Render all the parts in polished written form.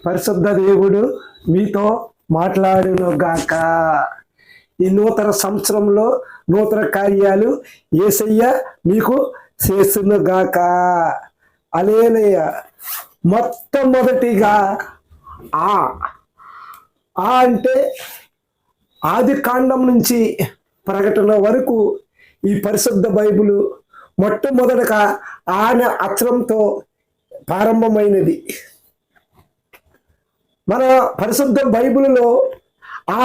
పరిశుద్ధ దేవుడు మీతో మాట్లాడును గాక. ఈ నూతన సంవత్సరంలో నూతన కార్యాలు యేసయ్య మీకు చేస్తును గాక. హల్లెలూయ. మొట్టమొదటిగా ఆ అంటే ఆది కాండం నుంచి ప్రకటన వరకు ఈ పరిశుద్ధ బైబిల్ మొట్టమొదటగా ఆయన అక్షరంతో ప్రారంభమైనది. మన పరిశుద్ధ బైబిల్లో ఆ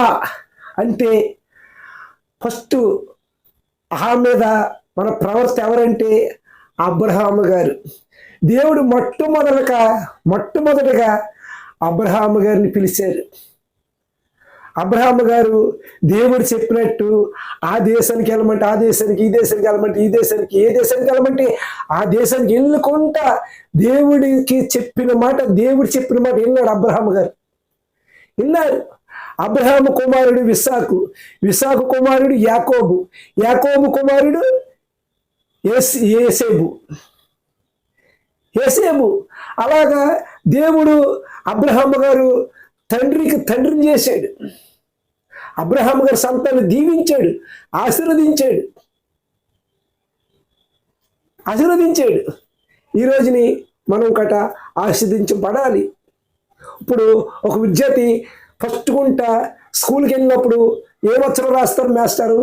అంటే ఫస్ట్ ఆ మీద మన ప్రవర్త ఎవరంటే అబ్రహాము గారు. దేవుడు మొట్టమొదటిగా అబ్రహాము గారిని పిలిచారు. అబ్రహాము గారు దేవుడు చెప్పినట్టు ఆ దేశానికి వెళ్ళమంటే ఆ దేశానికి, ఈ దేశానికి వెళ్ళమంటే ఈ దేశానికి, ఏ దేశానికి వెళ్ళమంటే ఆ దేశానికి వెళ్ళుకుంటా దేవుడు చెప్పిన మాట విన్నాడు అబ్రహాము గారు. విన్నారు. అబ్రహాము కుమారుడు విసాకు కుమారుడు యాకోబు కుమారుడు యేసేబు. అలాగా దేవుడు అబ్రహాము గారు తండ్రిని చేశాడు. అబ్రహాము గారు సంతాన్ని దీవించాడు, ఆశీర్వదించాడు. ఈ రోజుని మనం ఆశీర్వదించబడాలి. ఇప్పుడు ఒక విద్యార్థి ఫస్ట్ స్కూల్కి వెళ్ళినప్పుడు ఏ అక్షరం రాస్తారు మాస్టారు?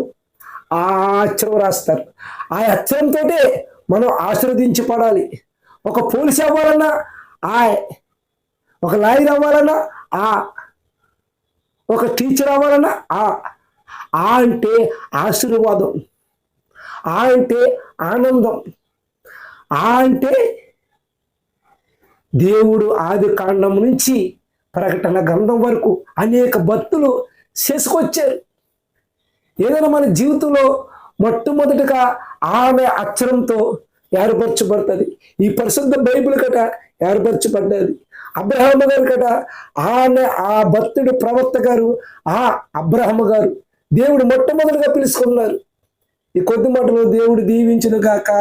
ఆ అక్షరం రాస్తారు. ఆ అక్షరంతో మనం ఆశీర్వదించబడాలి. ఒక పోలీస్ అవ్వాలన్నా ఒక లాయర్ అవ్వాలన్నా ఒక టీచర్ అవ్వాలన్నా అంటే ఆశీర్వాదం, అంటే ఆనందం, అంటే దేవుడు ఆది కాండం నుంచి ప్రకటన గ్రంథం వరకు అనేక భక్తులు చేసుకొచ్చారు. ఏదైనా మన జీవితంలో మొట్టమొదటిగా ఆమె అక్షరంతో ఏర్పరచబడుతుంది. ఈ పరిశుద్ధ బైబిల్ ఏర్పరచబడ్డది. అబ్రహాము గారు ఆ భక్తుడు ప్రవక్త గారు అబ్రహాము గారు దేవుడు మొట్టమొదటిగా పిలుచుకున్నారు. ఈ కొద్ది మాటలో దేవుడు దీవించును గాక.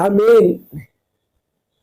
ఆమేన్.